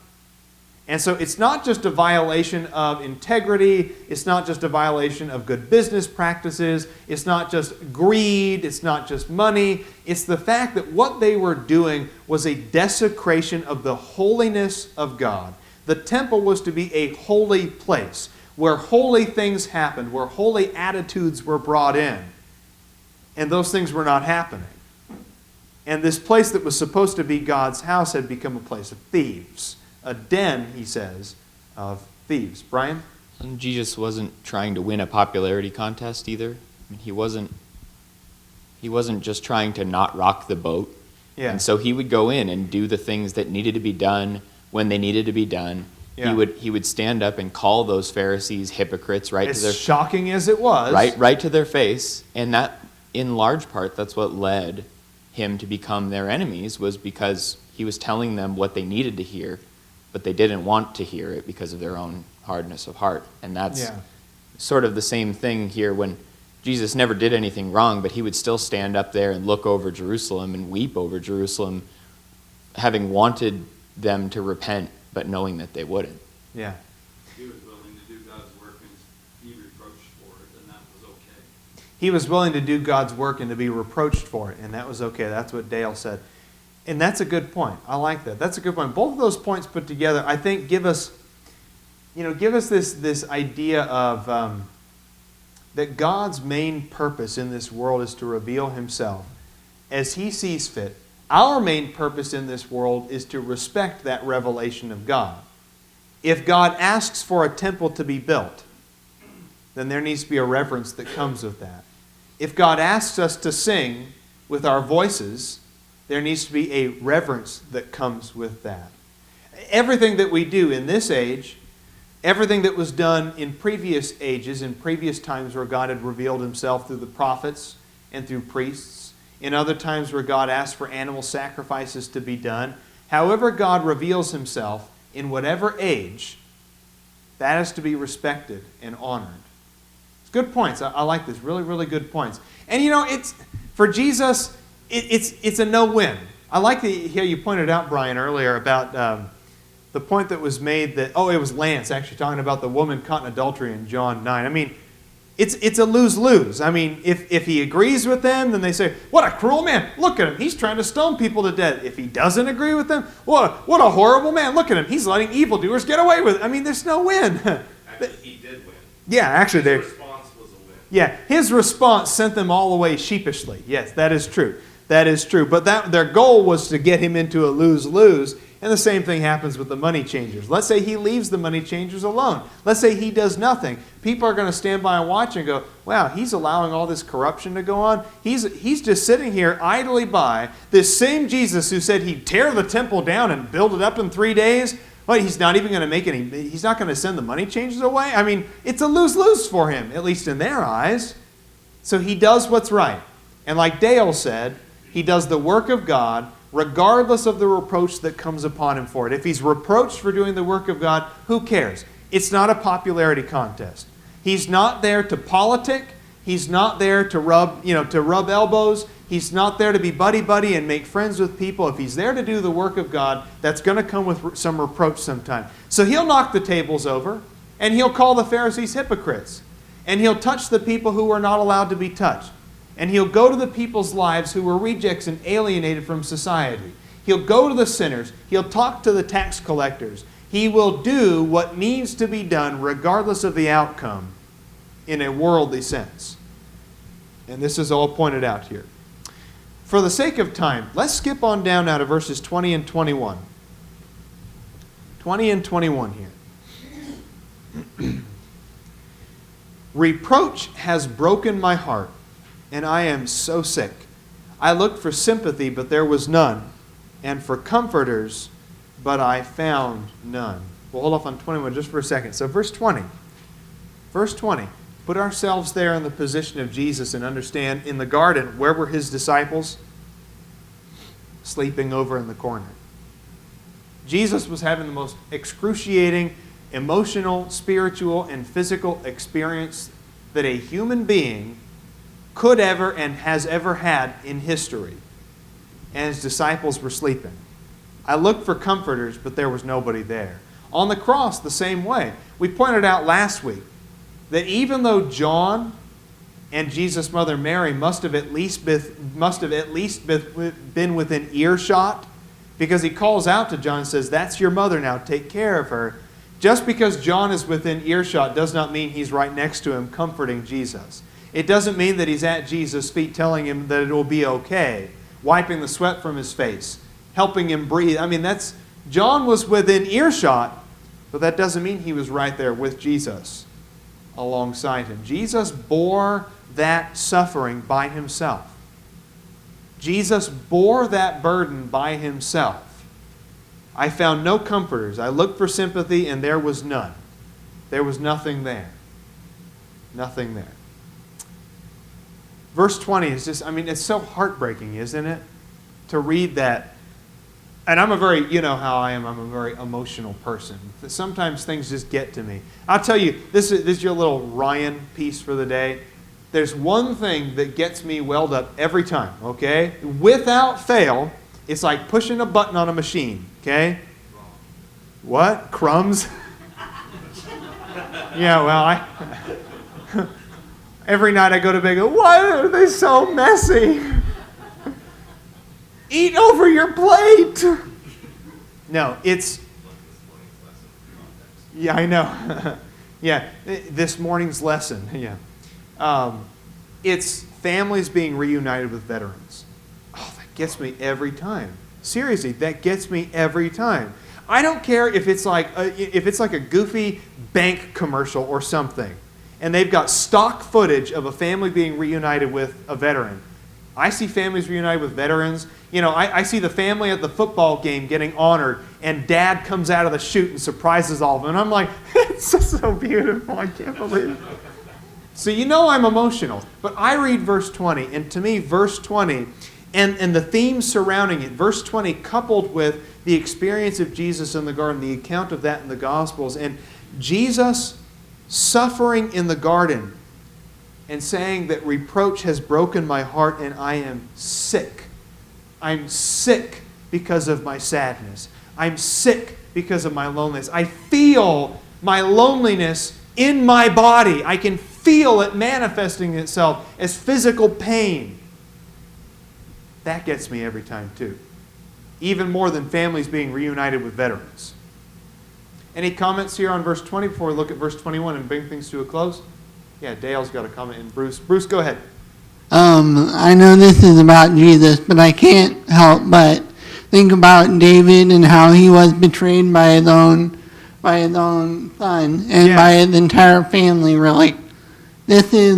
And so it's not just a violation of integrity, it's not just a violation of good business practices, it's not just greed, it's not just money, it's the fact that what they were doing was a desecration of the holiness of God. The temple was to be a holy place where holy things happened, where holy attitudes were brought in. And those things were not happening. And this place that was supposed to be God's house had become a place of thieves. A den, he says, of thieves. Brian? And Jesus wasn't trying to win a popularity contest either. I mean, he wasn't just trying to not rock the boat. Yeah. And so he would go in and do the things that needed to be done when they needed to be done. Yeah. He would stand up and call those Pharisees hypocrites right to their... As shocking as it was. Right to their face. And that, in large part, that's what led him to become their enemies, was because he was telling them what they needed to hear, but they didn't want to hear it because of their own hardness of heart. And that's sort of the same thing here when Jesus never did anything wrong, but he would still stand up there and look over Jerusalem and weep over Jerusalem, having wanted them to repent, but knowing that they wouldn't. Yeah. He was willing to do God's work and be reproached for it, and that was okay. He was willing to do God's work and to be reproached for it, and that was okay. That's what Dale said. And that's a good point. I like that. That's a good point. Both of those points put together, I think, give us this idea of that God's main purpose in this world is to reveal himself as he sees fit. Our main purpose in this world is to respect that revelation of God. If God asks for a temple to be built, then there needs to be a reverence that comes with that. if God asks us to sing with our voices, there needs to be a reverence that comes with that. Everything that we do in this age, everything that was done in previous ages, in previous times where God had revealed himself through the prophets and through priests, in other times where God asked for animal sacrifices to be done, however God reveals himself in whatever age, that is to be respected and honored. It's good points. I like this. Really, really good points. And it's for Jesus, it's a no-win. I like how you pointed out, Brian, earlier about the point that was made that, it was Lance actually talking about the woman caught in adultery in John 9. I mean, it's a lose-lose. I mean, if he agrees with them, then they say, what a cruel man. Look at him. He's trying to stone people to death. If he doesn't agree with them, what a horrible man. Look at him. He's letting evildoers get away with it. I mean, there's no win. Actually, he did win. Yeah, actually, his response was a win. Yeah, his response sent them all away sheepishly. Yes, that is true. That is true. But their goal was to get him into a lose-lose. And the same thing happens with the money changers. Let's say he leaves the money changers alone. Let's say he does nothing. People are going to stand by and watch and go, wow, he's allowing all this corruption to go on. He's just sitting here idly by. This same Jesus who said he'd tear the temple down and build it up in 3 days, he's not even going to he's not going to send the money changers away? I mean, it's a lose-lose for him, at least in their eyes. So he does what's right. And like Dale said, he does the work of God regardless of the reproach that comes upon him for it. If he's reproached for doing the work of God, who cares? It's not a popularity contest. He's not there to politic. He's not there to rub elbows. He's not there to be buddy-buddy and make friends with people. If he's there to do the work of God, that's going to come with some reproach sometime. So he'll knock the tables over, and he'll call the Pharisees hypocrites. And he'll touch the people who are not allowed to be touched. And he'll go to the people's lives who were rejects and alienated from society. He'll go to the sinners. He'll talk to the tax collectors. He will do what needs to be done regardless of the outcome in a worldly sense. And this is all pointed out here. For the sake of time, let's skip on down now to verses 20 and 21. 20 and 21 here. Reproach has broken my heart, and I am so sick. I looked for sympathy, but there was none, and for comforters, but I found none. We'll hold off on 21 just for a second. So verse 20. Verse 20. Put ourselves there in the position of Jesus and understand, in the garden, where were his disciples? Sleeping over in the corner. Jesus was having the most excruciating, emotional, spiritual, and physical experience that a human being could ever and has ever had in history. And his disciples were sleeping. I looked for comforters, but there was nobody there. On the cross, the same way. We pointed out last week that even though John and Jesus' mother Mary must have at least been within earshot, because he calls out to John and says, that's your mother now, take care of her. Just because John is within earshot does not mean he's right next to him comforting Jesus. It doesn't mean that he's at Jesus' feet telling him that it will be okay, wiping the sweat from his face, helping him breathe. I mean, John was within earshot, but that doesn't mean he was right there with Jesus alongside him. Jesus bore that suffering by himself. Jesus bore that burden by himself. I found no comforters. I looked for sympathy, and there was none. There was nothing there. Nothing there. Verse 20 is just, it's so heartbreaking, isn't it? To read that. And you know how I am, I'm a very emotional person. Sometimes things just get to me. I'll tell you, this is your little Ryan piece for the day. There's one thing that gets me welled up every time, okay? Without fail, it's like pushing a button on a machine, okay? What? Crumbs? Yeah, well, every night I go to bed and go, why are they so messy? Eat over your plate. No, it's... Yeah, I know. Yeah, this morning's lesson, yeah. It's families being reunited with veterans. Oh, that gets me every time. Seriously, that gets me every time. I don't care if it's like a goofy bank commercial or something. and they've got stock footage of a family being reunited with a veteran. I see families reunited with veterans. You know, I see the family at the football game getting honored, and dad comes out of the chute and surprises all of them. And I'm like, it's so beautiful. I can't believe it. So you know I'm emotional. But I read verse 20, and to me, verse 20, and the themes surrounding it, verse 20 coupled with the experience of Jesus in the garden, the account of that in the Gospels, and Jesus suffering in the garden and saying that reproach has broken my heart and I am sick. I'm sick because of my sadness. I'm sick because of my loneliness. I feel my loneliness in my body. I can feel it manifesting itself as physical pain. That gets me every time too. Even more than families being reunited with veterans. Any comments here on verse 20 before we look at verse 21 and bring things to a close? Yeah, Dale's got a comment, and Bruce. Bruce, go ahead. I know this is about Jesus, but I can't help but think about David and how he was betrayed by his own son and by his entire family, really. This is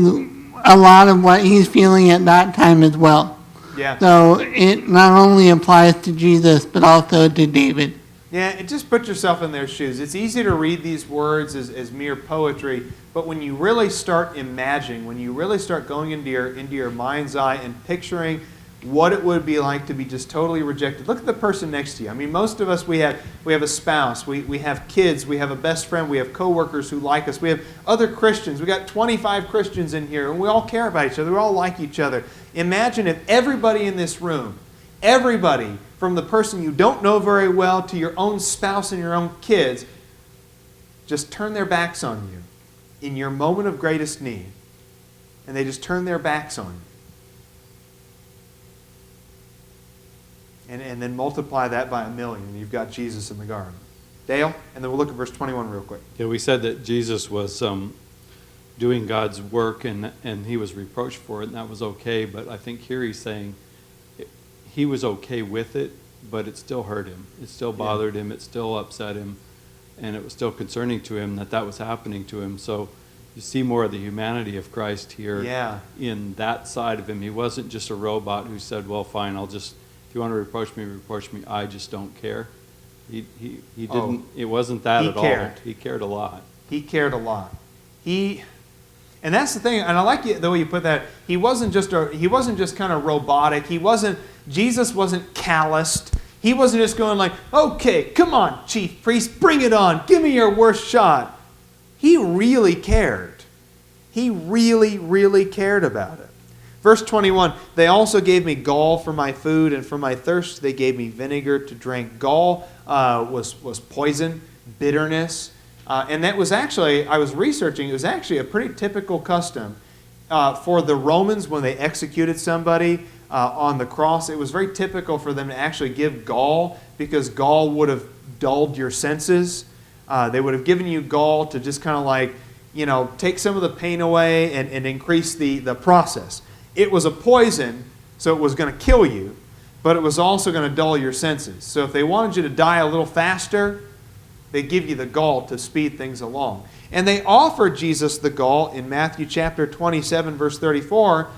a lot of what he's feeling at that time as well. Yeah. So it not only applies to Jesus, but also to David. Yeah, and just put yourself in their shoes. It's easy to read these words as mere poetry, but when you really start imagining, when you really start going into your mind's eye and picturing what it would be like to be just totally rejected. Look at the person next to you. I mean, most of us, we have a spouse, we have kids, we have a best friend, we have coworkers who like us, we have other Christians. We got 25 Christians in here, and we all care about each other. We all like each other. Imagine if everybody in this room, everybody, from the person you don't know very well to your own spouse and your own kids, just turn their backs on you in your moment of greatest need. And they just turn their backs on you. And then multiply that by 1,000,000, and you've got Jesus in the garden. Dale, and then we'll look at verse 21 real quick. Yeah, we said that Jesus was doing God's work, and he was reproached for it, and that was okay. But I think here he's saying he was okay with it, but it still hurt him. It still bothered him. It still upset him. And it was still concerning to him that was happening to him. So you see more of the humanity of Christ here in that side of him. He wasn't just a robot who said, well, fine, if you want to reproach me, I just don't care. He didn't, it wasn't that at all. He cared a lot. He cared a lot. And that's the thing, and I like the way you put that. He wasn't just kind of robotic. Jesus wasn't calloused. He wasn't just going like, okay, come on, chief priest, bring it on. Give me your worst shot. He really cared. He really, really cared about it. Verse 21, they also gave me gall for my food, and for my thirst they gave me vinegar to drink. Gall was poison, bitterness. And that was actually, I was researching, it was actually a pretty typical custom for the Romans when they executed somebody on the cross. It was very typical for them to actually give gall, because gall would have dulled your senses. They would have given you gall to just kind of like, take some of the pain away and increase the process. It was a poison, so it was going to kill you, but it was also going to dull your senses. So if they wanted you to die a little faster, they give you the gall to speed things along. And they offered Jesus the gall in Matthew chapter 27, verse 34.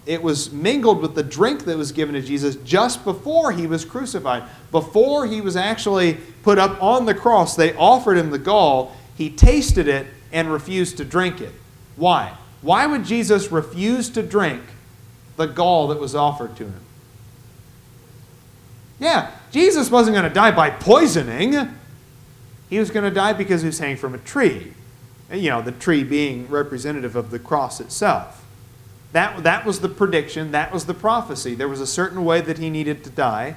It was mingled with the drink that was given to Jesus just before he was crucified. Before he was actually put up on the cross, they offered him the gall. He tasted it and refused to drink it. Why? Why would Jesus refuse to drink the gall that was offered to him? Yeah, Jesus wasn't going to die by poisoning. He was going to die because he was hanging from a tree. The tree being representative of the cross itself. That was the prediction. That was the prophecy. There was a certain way that he needed to die.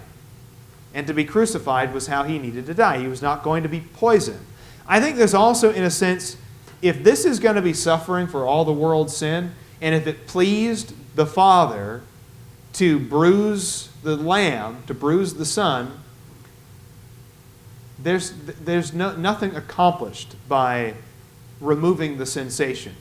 And to be crucified was how he needed to die. He was not going to be poisoned. I think there's also, in a sense, if this is going to be suffering for all the world's sin, and if it pleased the Father to bruise the Lamb, to bruise the Son, there's nothing accomplished by removing the sensation.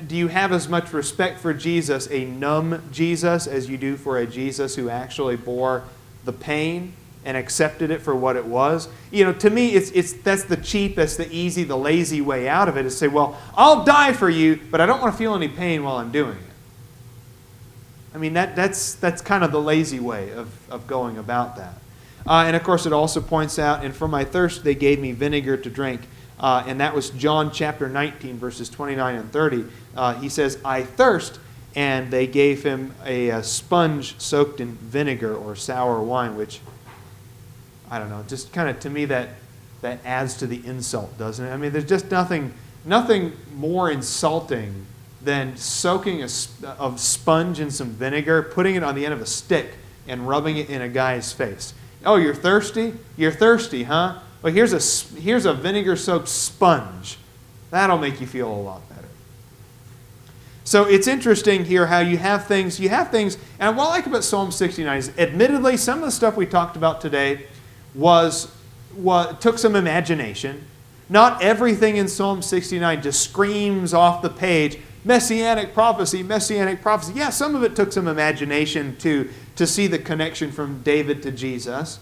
Do you have as much respect for Jesus, a numb Jesus, as you do for a Jesus who actually bore the pain and accepted it for what it was. To me, that's the cheap, that's the easy, the lazy way out of it, is say, well, I'll die for you, but I don't want to feel any pain while I'm doing it. I mean, that's kind of the lazy way of going about that. And of course, it also points out, and for my thirst they gave me vinegar to drink. And that was John chapter 19, verses 29 and 30. He says, I thirst, and they gave him a sponge soaked in vinegar or sour wine, which, I don't know, just kind of, to me, that adds to the insult, doesn't it? I mean, there's just nothing more insulting than soaking a sponge in some vinegar, putting it on the end of a stick, and rubbing it in a guy's face. Oh, you're thirsty? You're thirsty, huh? Well, here's a vinegar-soaked sponge. That'll make you feel a lot better. So it's interesting here how you have things, and what I like about Psalm 69 is, admittedly, some of the stuff we talked about today took some imagination. Not everything in Psalm 69 just screams off the page, Messianic prophecy, Messianic prophecy. Yeah, some of it took some imagination to see the connection from David to Jesus.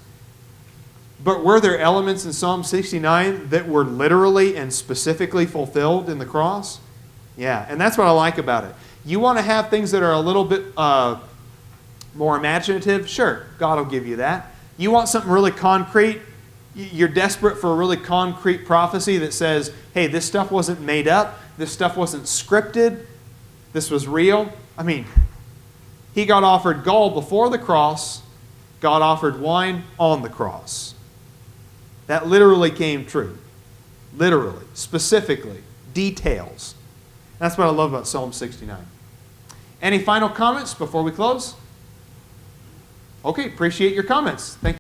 But were there elements in Psalm 69 that were literally and specifically fulfilled in the cross? Yeah, and that's what I like about it. You want to have things that are a little bit more imaginative? Sure, God will give you that. You want something really concrete? You're desperate for a really concrete prophecy that says, hey, this stuff wasn't made up, this stuff wasn't scripted, this was real. I mean, he got offered gold before the cross, God offered wine on the cross. That literally came true. Literally, specifically, details. That's what I love about Psalm 69. Any final comments before we close? Okay, appreciate your comments. Thank you.